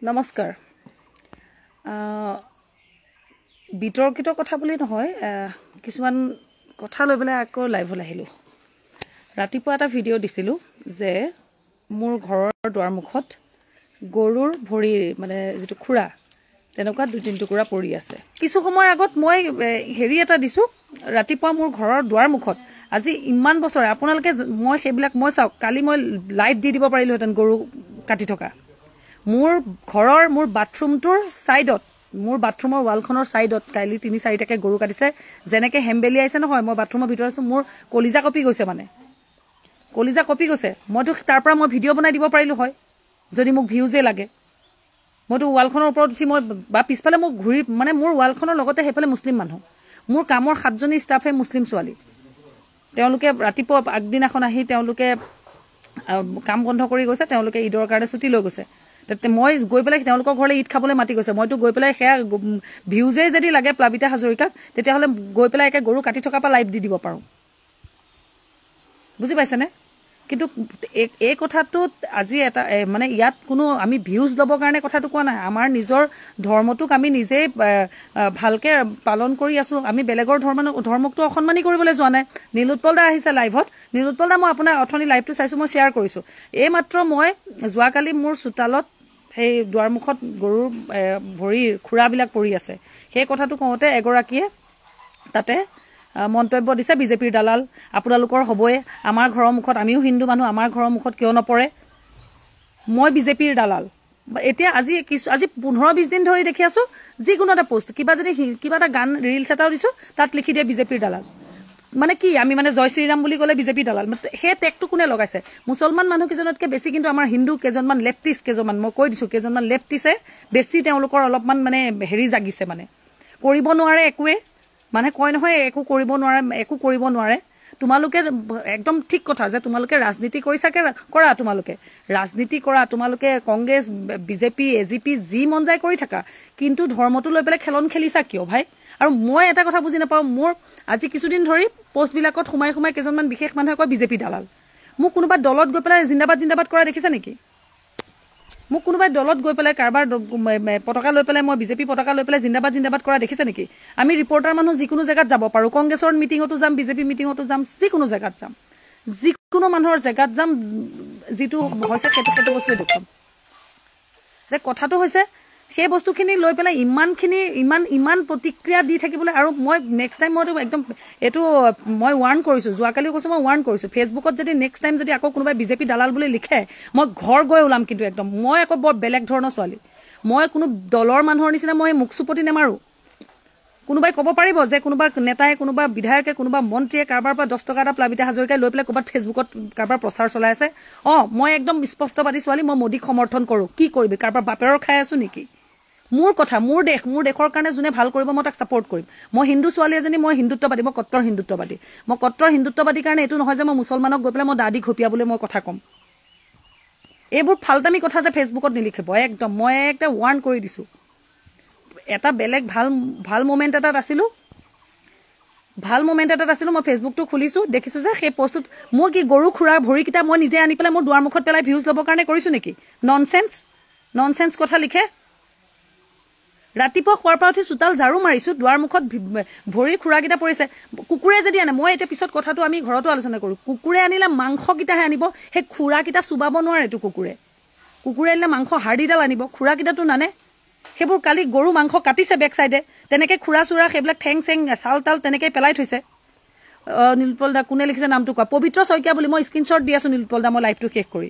নমস্কাৰ বিতৰ্কিত কথা বুলি নহয় কিছুমান কথা লৈ পেলাই আকৌ লাইভলৈ আহিলোঁ ৰাতিপুৱা এটা ভিডিঅ' দিছিলোঁ যে মোৰ ঘৰৰ দুৱাৰমুখত গৰুৰ ভৰিৰ মানে যেটো খুৰা তেনেকুৱা দুই তিন টুকুৰা পৰি আছে কিছু সময়ৰ আগত মই হেৰি এটা দিছোঁ ৰাতিপুৱা মোৰ ঘৰৰ দুৱাৰমুখত আজি ইমান বছৰ আপোনালোকে মই সেইবিলাক মই চাওক কালি মই লাইভ দি দিব পাৰিলোহেঁতেন গৰু কাটি থকা মোৰ ঘৰৰ মোৰ বাথৰুমটোৰ সাইডত মোৰ বাথৰুমৰ ওয়ালখনৰ সাইডত কালি ৩-৪টাকে গৰু কাটিছে যেনেকে হেমবেলি আইছে নহয় মই বাথৰুমৰ ভিতৰত আছো মোৰ কলিজা কপি গৈছে মানে কলিজা কপি গৈছে মইতো তাৰ পৰা মই ভিডিঅ' বনাই দিব পাৰিলো হয় যদি মোক ভিউজে লাগে মইতো ওয়ালখনৰ ওপৰত উঠি মই বা পিছফালে মোক ঘূৰি মানে মোৰ ওয়ালখনৰ লগতে হেফালে মুছলিম মানুহ মোৰ কামৰ 7জনী ষ্টাফে মুছলিম ছোৱালী তেওঁলোকে ৰাতিপুৱা আগদিনাখন আহি তেওঁলোকে কাম বন্ধ কৰি গৈছে তেওঁলোকে ঈদৰ কাৰণে ছুটি লৈ গৈছে মই গৈ পেলাই তেওঁলোকৰ ঘৰলৈ ঈদ খাবলৈ মাতি গৈছে মইতো গৈ পেলাই সেয়া ভিউজে যদি লাগে প্লাবিতা হাজৰিকাক তেতিয়াহ'লে গৈ পেলাই একে গৰু কাটি থকা পৰা লাইভ দি দিব পাৰোঁ বুজি পাইছেনে কিন্তু এই কথাটোত আজি এটা মানে ইয়াত কোনো আমি ভিউজ ল'বৰ কাৰণে কথাটো কোৱা নাই আমাৰ নিজৰ ধৰ্মটোক আমি নিজেই ভালকে পালন কৰি আছো আমি বেলেগৰ ধৰ্মকটো অসন্মানী কৰিবলৈ যোৱা নাই নীলোৎপল দা আহিছে লাইভত নীলোৎপল দা মই আপোনাৰ অথনি লাইভটো চাইছো মই শ্বেয়াৰ কৰিছো এই মাত্ৰ মই যোৱাকালি মোৰ চোতালত সেই দুৱাৰমুখত গৰুৰ ভৰিৰ খুৰাবিলাক পৰি আছে সেই কথাটো কওঁতে এগৰাকীয়ে তাতে মন্তব্য দিছে বিজেপিৰ দালাল আপোনালোকৰ হ'বই আমাৰ ঘৰৰ মুখত আমিও হিন্দু মানুহ আমাৰ ঘৰৰ মুখত কিয় নপৰে মই বিজেপিৰ দালাল এতিয়া আজি 15-20 দিন ধৰি দেখি আছো যিকোনো এটা পোষ্ট কিবা যদি কিবা এটা গান ৰিলছ এটাও দিছো তাত লিখি দিয়ে বিজেপিৰ দালাল মানে কি আমি মানে জয় শ্ৰীৰাম বুলি ক'লে বিজেপি দালাল সেই টেগটো কোনে লগাইছে মুছলমান মানুহ কিজনতকে বেছি কিন্তু আমাৰ হিন্দু কেজনমান লেফটিষ্ট কেজনমান মই কৈ দিছো কেজনমান লেফটিছে বেছি তেওঁলোকৰ অলপমান মানে হেৰি জাগিছে মানে কৰিব নোৱাৰে একোৱে মানে কয় নহয় একো কৰিব নোৱাৰে তোমালোকে একদম ঠিক কথা যে তোমালোকে ৰাজনীতি কৰিছাকে কৰা তোমালোকে কংগ্ৰেছ বিজেপি এজিপি যি মন যায় কৰি থাকা কিন্তু ধৰ্মটো লৈ পেলাই খেলন খেলিছা কিয় ভাই আৰু মই এটা কথা বুজি নাপাওঁ মোৰ আজি কিছুদিন ধৰি পোষ্টবিলাকত সোমাই কেজনমান বিশেষ মানুহে কয় বিজেপি দালাল মোক কোনোবা দলত গৈ পেলাই জিন্দাবাদ কৰা দেখিছা নেকি মোক কোনোবাই দলত গৈ পেলাই কাৰবাৰ পতাকা লৈ পেলাই মই বিজেপি পতাকা লৈ পেলাই জিন্দাবাদ কৰা দেখিছে নেকি আমি ৰিপৰ্টাৰ মানুহ যিকোনো জেগাত যাব পাৰো কংগ্ৰেছৰ মিটিঙতো যাম বিজেপি মিটিঙতো যাম যিকোনো জেগাত যাম যিকোনো মানুহৰ জেগাত যাম যিটো হৈছে সেইটো বস্তু দেখুৱাম যে কথাটো হৈছে সেই বস্তুখিনি লৈ পেলাই ইমান প্ৰতিক্ৰিয়া দি থাকিবলৈ আৰু মই নেক্সট টাইম মইতো একদম এইটো মই ৱাৰ্ণ কৰিছো যোৱাকালিও কৈছো মই ৱাৰ্ণ কৰিছো ফেচবুকত যদি নেক্সট টাইম যদি আকৌ কোনোবাই বিজেপি দালাল বুলি লিখে মই ঘৰ গৈ ওলাম কিন্তু একদম মই আকৌ বৰ বেলেগ ধৰণৰ ছোৱালী মই কোনো দলৰ মানুহৰ নিচিনা মই মুখ চুপতি নেমাৰো কোনোবাই ক'ব পাৰিব যে কোনোবা নেতাই কোনোবা বিধায়কে কোনোবা মন্ত্ৰীয়ে কাৰবাৰ পৰা 10 টকা এটা প্লাবিতা হাজৰিকাই লৈ পেলাই ক'ৰবাত ফেচবুকত কাৰবাৰ প্ৰচাৰ চলাই আছে মই একদম স্পষ্টবাদী ছোৱালী মই মোদীক সমৰ্থন কৰো কি কৰিবি কাৰবাৰ বাপেৰৰ খাই আছো নেকি মোৰ কথা মোৰ দেশৰ কাৰণে যোনে ভাল কৰিব মই তাক সাপোৰ্ট কৰিম মই হিন্দু ছোৱালী এজনী মই হিন্দুত্ববাদী মই কট্টৰ হিন্দুত্ববাদী কাৰণে এইটো নহয় যে মই মুছলমানক গৈ পেলাই মই দাদি ঘপিয়াবলৈ মই কথা ক'ম এইবোৰ ফালতামি কথা যে ফেচবুকত নিলিখিব একদম মই একটা ৱাৰ্ণ কৰি দিছো এটা বেলেগ ভাল মোমেন্ট এটাত আছিলো মই ফেচবুকটো খুলিছো দেখিছো যে সেই পোষ্টত মই কি গৰু খুৰা ভৰি কিটা মই নিজে আনি পেলাই মোৰ দুৱাৰমুখত পেলাই ভিউজ ল'বৰ কাৰণে কৰিছো নেকি ননসেন্স কথা লিখে ৰাতিপুৱা খোৱাৰ পৰা উঠি চোতাল ঝাৰু মাৰিছো দুৱাৰমুখত ভৰি খুৰাকিটা পৰিছে কুকুৰে যদি আনে মই এতিয়া পিছত কথাটো আমি ঘৰতো আলোচনা কৰো কুকুৰে আনিলে মাংসকিটাহে আনিব সেই খুৰাকিটা চুবাব নোৱাৰে তো কুকুৰে আনিলে মাংস হাড়িডাল আনিব খুৰাকিটাটো নানে সেইবোৰ কালি গৰু মাংস কাটিছে বেক সাইডে তেনেকে খুৰা চুৰা সেইবিলাক ঠেং চাল তাল তেনেকে পেলাই থৈছে নীলপল দা কোনে লিখিছে নামটো কোৱা পবিত্ৰ শইকীয়া বুলি মই স্ক্ৰীনশ্বট দি আছো নীলপল দা মই লাইভটো শেষ কৰি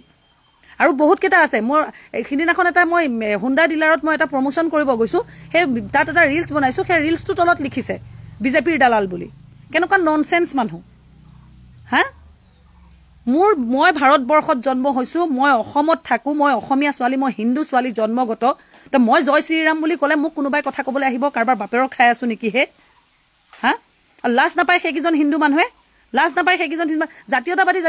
আৰু বহুত কেইটা আছে মোৰ সিদিনাখন এটা মই হুণ্ডা ডিলাৰত মই এটা প্ৰমোশন কৰিব গৈছো সেই তাত এটা ৰিলছ বনাইছো সেই ৰিলছটো তলত লিখিছে বিজেপিৰ দালাল বুলি কেনেকুৱা ননসেন্স মানুহ মই ভাৰতবৰ্ষত জন্ম হৈছো মই অসমত থাকো মই অসমীয়া ছোৱালী মই হিন্দু ছোৱালী জন্মগত তো মই জয় শ্ৰীৰাম বুলি ক'লে মোক কোনোবাই কথা ক'বলৈ আহিব কাৰবাৰ বাপেৰৰ খাই আছো নেকি হে লাজ নাপায় সেইকেইজন হিন্দু মানুহে জাতীয়তাবাদী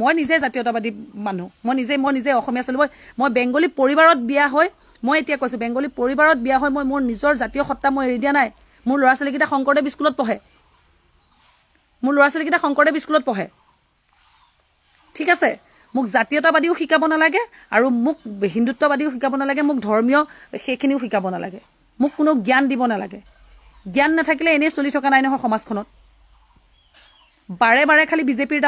মই নিজে জাতীয়তাবাদী মানুহ মই নিজে অসমীয়া ছোৱালী মই বেংগলী পৰিবাৰত বিয়া হয় মই এতিয়া কৈছো বেংগলী পৰিবাৰত বিয়া হয় মই মোৰ নিজৰ জাতীয় সত্তা মই এৰি দিয়া নাই মোৰ ল'ৰা ছোৱালীকেইটা শংকৰদেৱ স্কুলত পঢ়ে ঠিক আছে মোক জাতীয়তাবাদীও শিকাব নালাগে আৰু মোক হিন্দুত্ববাদীও শিকাব নালাগে, মোক ধৰ্মীয় সেইখিনিও শিকাব নালাগে, মোক কোনো জ্ঞান দিব নালাগে। জ্ঞান নাথাকিলে এনেই চলি থকা নাই নহয় সমাজখনত। বাৰে বাৰে খালি বিজেপিৰ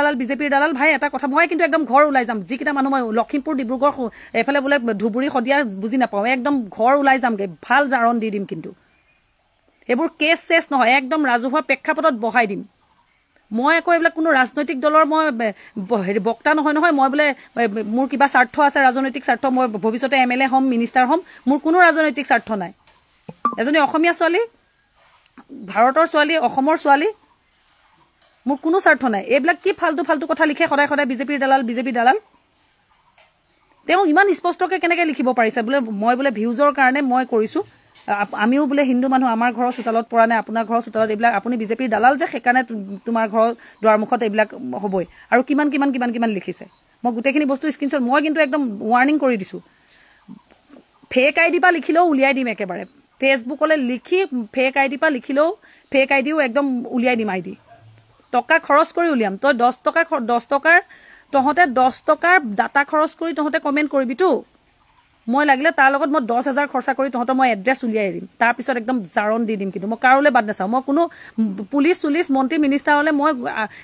দালাল ভাই। এটা কথা, মই কিন্তু একদম ঘৰ ওলাই যাম। যিকেইটা মানুহ মই লখিমপুৰ, ডিব্ৰুগড়, এইফালে বোলে ধুবুৰী, শদিয়া বুজি নাপাওঁ, একদম ঘৰ ওলাই যামগে, ভাল জাৰণ দি দিম। কিন্তু এইবোৰ কেছ চেছ নহয়, একদম ৰাজহুৱা প্ৰেক্ষাপটত বহাই দিম। মই আকৌ এইবিলাক কোনো ৰাজনৈতিক দলৰ মই বক্তা নহয়। মই বোলে মোৰ কিবা স্বাৰ্থ আছে, ৰাজনৈতিক স্বাৰ্থ, মই ভৱিষ্যতে MLA হ'ম, মিনিষ্টাৰ হ'ম, মোৰ কোনো ৰাজনৈতিক স্বাৰ্থ নাই। এজনী অসমীয়া ছোৱালী, ভাৰতৰ ছোৱালী, অসমৰ ছোৱালী, মোৰ কোনো স্বাৰ্থ নাই। এইবিলাক কি ফাল্টু ফাল্টু কথা লিখে সদায় সদায়, বিজেপিৰ দালাল। তেওঁ ইমান স্পষ্টকৈ কেনেকৈ লিখিব পাৰিছে বোলে মই বোলে ভিউজৰ কাৰণে মই কৰিছোঁ, আমিও বোলে হিন্দু মানুহ, আমাৰ ঘৰৰ চোতালত পৰা নাই, আপোনাৰ ঘৰৰ চোতালত এইবিলাক, আপুনি বিজেপিৰ দালাল যে সেইকাৰণে তোমাৰ ঘৰৰ দুৱাৰমুখত এইবিলাক হ'বই। আৰু কিমান লিখিছে। মই গোটেইখিনি বস্তু স্ক্ৰীনশ্বট, মই কিন্তু একদম ৱাৰ্ণিং কৰি দিছোঁ। ফেক ID পৰা লিখিলেও উলিয়াই দিম একেবাৰে। ফেচবুকলৈ লিখি ফেক ID পৰা লিখিলেও ফেক IDও একদম উলিয়াই দিম। ID টকা খৰচ কৰি উলিয়াম। তই 10 টকাৰ তহঁতে 10 টকাৰ ডাটা খৰচ কৰি তহঁতে কমেণ্ট কৰিবিতো, মই লাগিলে তাৰ লগত মই 10,000 খৰচা কৰি তহঁতৰ মই এড্ৰেছ উলিয়াই দিম। তাৰপিছত একদম জাৰণ দি দিম। কিন্তু মই কাৰোলৈ বাদ নাচাওঁ। মই কোনো পুলিচ চুলিচ মন্ত্ৰী মিনিষ্টাৰলৈ মই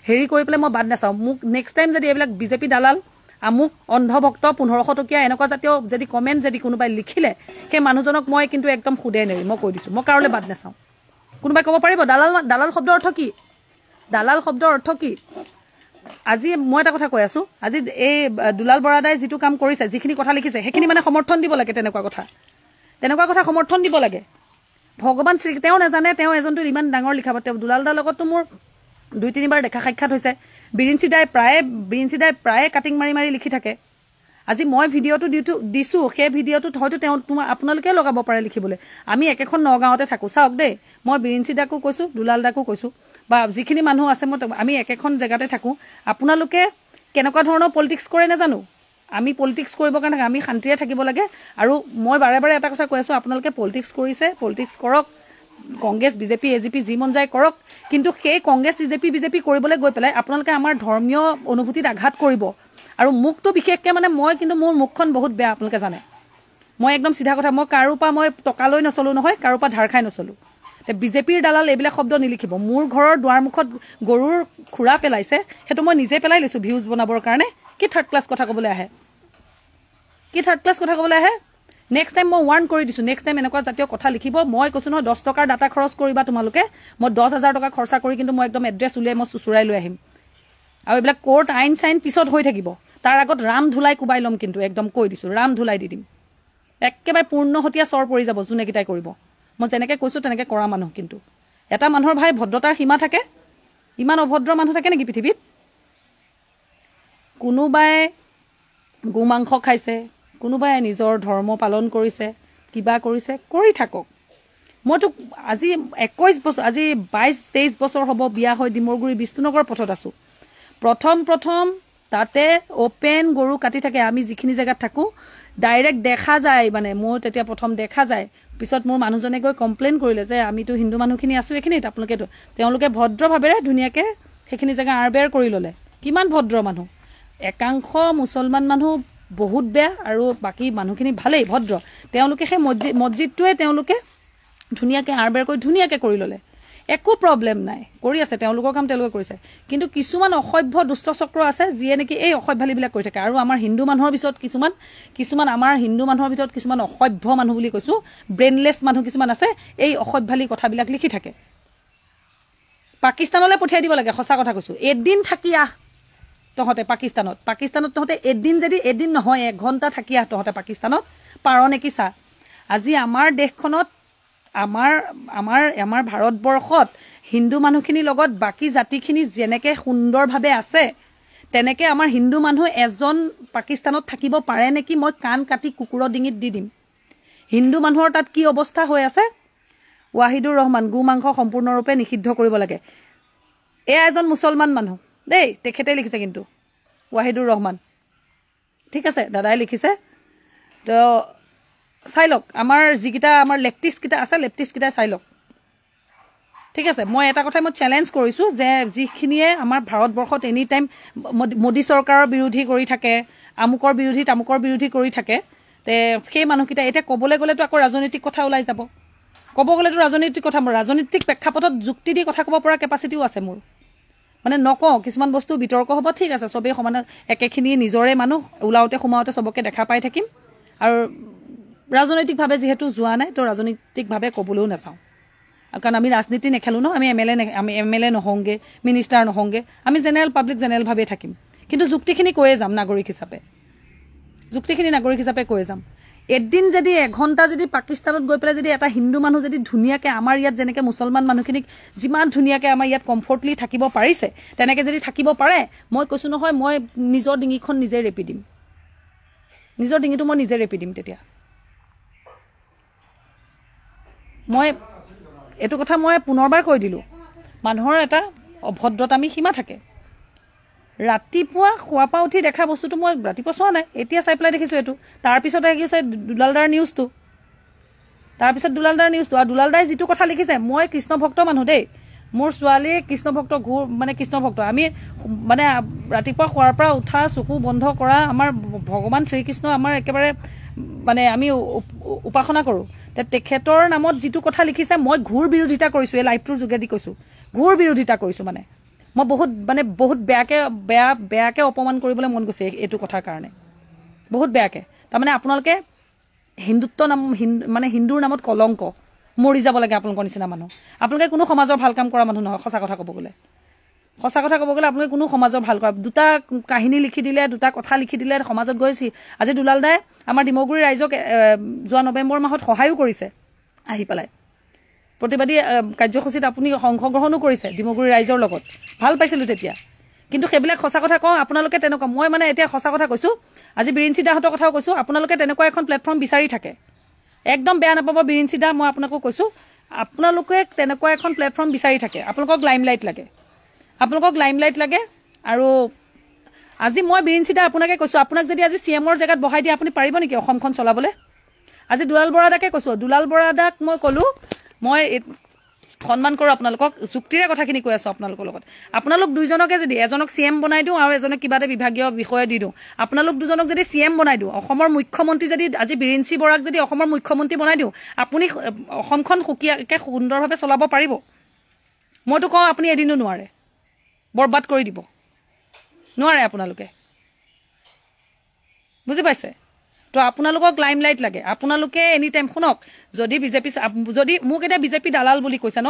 হেৰি কৰি পেলাই মই বাদ নাচাওঁ। মোক নেক্সট টাইম যদি এইবিলাক বিজেপি দালাল, আমুক অন্ধভক্ত 1500 টকীয়া এনেকুৱা জাতীয় যদি কমেণ্ট যদি কোনোবাই লিখিলে, সেই মানুহজনক মই কিন্তু একদম সুদে নেৰিম। মই কৈ দিছোঁ, মই কাৰোলৈ বাদ নাচাওঁ। কোনোবাই ক'ব পাৰিব দালাল শব্দৰ অৰ্থ কি? দালাল শব্দৰ অৰ্থ কি? আজি মই এটা কথা কৈ আছো, আজি এই দুলাল বৰাদাই যিটো কাম কৰিছে, যিখিনি কথা লিখিছে, সেইখিনি মানে সমৰ্থন দিব লাগে। তেনেকুৱা কথা সমৰ্থন দিব লাগে। ভগৱান শ্ৰী, তেওঁ নাজানে তেওঁ এজনটো ইমান ডাঙৰ লিখাব। তেওঁ দুলালদাৰ লগততো মোৰ 2-3বাৰ দেখা সাক্ষাৎ হৈছে। বিৰিঞ্চি দাই প্ৰায়ে কাটিং মাৰি লিখি থাকে। আজি মই ভিডিঅ'টো দিছোঁ, সেই ভিডিঅ'টোত হয়তো আপোনালোকে লগাব পাৰে লিখিবলৈ। আমি একেখন নগাঁৱতে থাকোঁ। চাওক দেই, মই বিৰিঞ্চি দাকো কৈছোঁ, দুলাল দাকো কৈছোঁ, বা যিখিনি মানুহ আছে আমি একেখন জেগাতে থাকোঁ। আপোনালোকে কেনেকুৱা ধৰণৰ পলিটিক্স কৰে নাজানো, আমি পলিটিক্স কৰিবৰ কাৰণে আমি শান্তিৰে থাকিব লাগে। আৰু মই বাৰে বাৰে এটা কথা কৈ আছোঁ, আপোনালোকে পলিটিক্স কৰিছে, পলিটিক্স কৰক, কংগ্ৰেছ বিজেপি AGP যি মন যায় কৰক। কিন্তু সেই কংগ্ৰেছ বিজেপি কৰিবলৈ গৈ পেলাই আপোনালোকে আমাৰ ধৰ্মীয় অনুভূতিত আঘাত কৰিব। আৰু মোকতো বিশেষকৈ মানে মই কিন্তু মোৰ মুখখন বহুত বেয়া, আপোনালোকে জানে। মই একদম চিধা কথা, মই কাৰো পৰা মই টকা লৈ নচলোঁ নহয়, কাৰো পৰা ধাৰ খাই নচলোঁ। বিজেপিৰ দালাল এইবিলাক শব্দ নিলিখিব। মোৰ ঘৰৰ দুৱাৰমুখত গৰুৰ খুৰা পেলাইছে, সেইটো মই নিজে পেলাই লৈছোঁ ভিউজ বনাবৰ কাৰণে। কি থাৰ্ড ক্লাছ কথা ক'বলৈ আহে? নেক্সট টাইম মই ৱাৰ্ণ কৰি দিছোঁ, নেক্সট টাইম এনেকুৱা জাতীয় কথা লিখিব। মই কৈছোঁ নহয় 10 টকাৰ ডাটা খৰচ কৰিবা তোমালোকে, মই 10,000 টকা খৰচা কৰি কিন্তু মই একদম এড্ৰেছ উলিয়াই মই চুচুৰাই লৈ আহিম। আৰু এইবিলাক কোৰ্ট আইন চাইন পিছত হৈ থাকিব, তাৰ আগত ৰাম ধুলাই কোবাই ল'ম। কিন্তু একদম কৈ দিছোঁ, ৰাম ধুলাই দি দিম। একেবাৰে পূৰ্ণহতীয়া চৰ পৰি যাব যোনেকেইটাই কৰিব। মই যেনেকৈ কৈছোঁ তেনেকৈ কৰা মানুহ। কিন্তু এটা মানুহৰ ভাই ভদ্ৰতাৰ সীমা থাকে। ইমান অভদ্ৰ মানুহ থাকে নেকি পৃথিৱীত? কোনোবাই গোমাংস খাইছে, কোনোবাই নিজৰ ধৰ্ম পালন কৰিছে, কিবা কৰিছে, কৰি থাকক। মইতো আজি 21 বছৰ, আজি 22-23 বছৰ হ'ব বিয়া হৈ ডিমৰগুৰি বিষ্ণুনগৰ পথত আছোঁ। প্ৰথম তাতে অপেন গৰু কাটি থাকে। আমি যিখিনি জেগাত থাকোঁ ডাইৰেক্ট দেখা যায়, মানে মোৰ তেতিয়া প্ৰথম দেখা যায়। পিছত মোৰ মানুহজনে গৈ কমপ্লেইন কৰিলে যে আমিতো হিন্দু মানুহখিনি আছোঁ এইখিনিত, তেওঁলোকে ভদ্ৰভাৱেৰে ধুনীয়াকৈ সেইখিনি জেগা আৰবেৰ কৰি ল'লে। কিমান ভদ্ৰ মানুহ। একাংশ মুছলমান মানুহ বহুত বেয়া আৰু বাকী মানুহখিনি ভালেই ভদ্ৰ। তেওঁলোকে সেই মছজিদটোৱে তেওঁলোকে ধুনীয়াকৈ আৰবেৰ কৰি ধুনীয়াকৈ কৰি ল'লে। একো প্ৰব্লেম নাই, কৰি আছে তেওঁলোকৰ কাম তেওঁলোকে কৰিছে। কিন্তু কিছুমান অসভ্য দুষ্ট চক্ৰ আছে যিয়ে নেকি এই অসভ্যালিবিলাক কৰি থাকে। আৰু আমাৰ হিন্দু মানুহৰ ভিতৰত কিছুমান অসভ্য মানুহ বুলি কৈছোঁ, ব্ৰেইনলেছ মানুহ কিছুমান আছে, এই অসভ্যালি কথাবিলাক লিখি থাকে। পাকিস্তানলৈ পঠিয়াই দিব লাগে, সঁচা কথা কৈছোঁ। এদিন থাকি আহ তহঁতে পাকিস্তানত তহঁতে এদিন নহয় 1 ঘণ্টা থাকি আহ তহঁতে পাকিস্তানত, পাৰ নেকি চা। আজি আমাৰ দেশখনত, আমাৰ ভাৰতবৰ্ষত হিন্দু মানুহখিনিৰ লগত বাকী জাতিখিনি যেনেকৈ সুন্দৰভাৱে আছে, তেনেকৈ আমাৰ হিন্দু মানুহ এজন পাকিস্তানত থাকিব পাৰে নেকি? মই কাণ কাটি কুকুৰৰ ডিঙিত দি দিম। হিন্দু মানুহৰ তাত কি অৱস্থা হৈ আছে। ৱাহিদুৰ ৰহমান, গোমাংস সম্পূৰ্ণৰূপে নিষিদ্ধ কৰিব লাগে। এয়া এজন মুছলমান মানুহ দেই, তেখেতে লিখিছে কিন্তু, ৱাহিদুৰ ৰহমান, ঠিক আছে, দাদাই লিখিছে। তো চাই লওক, আমাৰ যিকেইটা আমাৰ লেফটিষ্টকেইটা আছে, লেফটিষ্টকেইটাই চাই লওক, ঠিক আছে মই এটা কথাই মই চ্যালেঞ্জ কৰিছো যে যিখিনিয়ে আমাৰ ভাৰতবৰ্ষত এনি টাইম মোদী চৰকাৰৰ বিৰোধী কৰি থাকে আমুকৰ বিৰোধী কৰি থাকে তে সেই মানুহকিটা এটা ক'বলৈ গ'লেতো আকৌ ৰাজনৈতিক কথা ওলাই যাব ক'ব গ'লেতো ৰাজনৈতিক কথা মোৰ ৰাজনৈতিক প্ৰেক্ষাপটত যুক্তি দি কথা ক'ব পৰা কেপাচিটিও আছে মোৰ মানে নকওঁ কিছুমান বস্তু বিতৰ্ক হ'ব ঠিক আছে সবেই সমান একেখিনি নিজৰে মানুহ উলাওতে সোমাওতে সবকে দেখা পাই থাকিম আৰু ৰাজনৈতিকভাৱে যেহেতু যোৱা নাই তো ৰাজনৈতিকভাৱে ক'বলৈও নাচাওঁ কাৰণ আমি ৰাজনীতি নেখেলো ন আমি এমএলএ নহওঁগে মিনিষ্টাৰ নহওঁগে আমি জেনেৰেল পাব্লিক জেনেৰেলভাৱে থাকিম কিন্তু যুক্তিখিনি কৈয়ে যাম নাগৰিক হিচাপে কৈয়ে যাম এদিন যদি এঘণ্টা যদি পাকিস্তানত গৈ পেলাই যদি এটা হিন্দু মানুহ যদি ধুনীয়াকৈ আমাৰ ইয়াত যেনেকৈ মুছলমান মানুহখিনিক যিমান ধুনীয়াকৈ আমাৰ ইয়াত কমফৰ্টলি থাকিব পাৰিছে তেনেকৈ যদি থাকিব পাৰে মই কৈছোঁ নহয় মই নিজৰ ডিঙিখন নিজে ৰেপি দিম নিজৰ ডিঙিটো মই নিজে ৰেপি দিম তেতিয়া মই এইটো কথা মই পুনৰবাৰ কৈ দিলোঁ মানুহৰ এটা অভদ্ৰতামি সীমা থাকে ৰাতিপুৱা খোৱা পা উঠি দেখা বস্তুটো মই ৰাতিপুৱা চোৱা নাই এতিয়া চাই পেলাই দেখিছোঁ এইটো তাৰপিছত আহিছে দুলালদাৰ নিউজটো আৰু দুলালদাই যিটো কথা লিখিছে মই কৃষ্ণ ভক্ত মানুহ দেই মোৰ ছোৱালীয়ে কৃষ্ণ ভক্ত আমি মানে ৰাতিপুৱা খোৱাৰ পৰা উঠা চকু বন্ধ কৰা আমাৰ ভগৱান শ্ৰীকৃষ্ণ আমাৰ একেবাৰে মানে আমি উপাসনা কৰোঁ তেখেতৰ নামত যিটো কথা লিখিছে মই ঘূৰ বিৰোধিতা কৰিছোঁ এই লাইভটোৰ যোগেদি কৈছোঁ ঘূৰ বিৰোধিতা কৰিছোঁ মানে মই বহুত বেয়াকে অপমান কৰিবলৈ মন গৈছে এইটো কথাৰ কাৰণে বহুত বেয়াকে তাৰমানে আপোনালোকে হিন্দুত্ব নাম মানে হিন্দুৰ নামত কলংক মৰি যাব লাগে আপোনালোকৰ নিচিনা মানুহ আপোনালোকে কোনো সমাজৰ ভাল কাম কৰা মানুহ নহয় সঁচা কথা ক'ব গ'লে আপোনালোকে কোনো সমাজৰ ভাল কৰা দুটা কাহিনী লিখি দিলে দুটা কথা লিখি দিলে সমাজত গৈছি আজি দুলালদাই আমাৰ ডিমগুৰি ৰাইজক যোৱা নৱেম্বৰ মাহত সহায়ো কৰিছে আহি পেলাই প্ৰতিবাদী কাৰ্যসূচীত আপুনি অংশগ্ৰহণো কৰিছে ডিমগুৰি ৰাইজৰ লগত ভাল পাইছিলোঁ তেতিয়া কিন্তু সেইবিলাক সঁচা কথা কওঁ আপোনালোকে তেনেকুৱা মই মানে এতিয়া সঁচা কথা কৈছোঁ আজি বিৰিঞ্চি দাহঁতৰ কথাও কৈছোঁ আপোনালোকে তেনেকুৱা এখন প্লেটফৰ্ম বিচাৰি থাকে একদম বেয়া নাপাব বিৰিঞ্চি দা মই আপোনাকো কৈছোঁ আপোনালোকে তেনেকুৱা এখন প্লেটফৰ্ম বিচাৰি থাকে আপোনালোকক লাইমলাইট লাগে আৰু আজি মই বিৰিঞ্চি দা আপোনাকে কৈছোঁ আপোনাক যদি আজি CMৰ জেগাত বহাই দিয়ে আপুনি পাৰিব নেকি অসমখন চলাবলৈ আজি দুলাল বৰাদাকে কৈছোঁ দুলাল বৰাদাক মই ক'লোঁ মই সন্মান কৰোঁ আপোনালোকক যুক্তিৰে কথাখিনি কৈ আছোঁ আপোনালোকৰ লগত আপোনালোক দুইজনকে যদি এজনক CM বনাই দিওঁ আৰু এজনক কিবা এটা বিভাগীয় বিষয়ে দি দিওঁ আপোনালোক দুজনক যদি CM বনাই দিওঁ অসমৰ মুখ্যমন্ত্ৰী যদি আজি বিৰিঞ্চি বৰাক যদি অসমৰ মুখ্যমন্ত্ৰী বনাই দিওঁ আপুনি অসমখন সুকীয়াকৈ সুন্দৰভাৱে চলাব পাৰিব মইতো কওঁ আপুনি এদিনো নোৱাৰে বৰবাদ কৰি দিব নোৱাৰে আপোনালোকে বুজি পাইছে তো আপোনালোকক লাইমলাইট লাগে আপোনালোকে এনি টাইম শুনক যদি বিজেপি যদি মোক এতিয়া বিজেপি দালাল বুলি কৈছে ন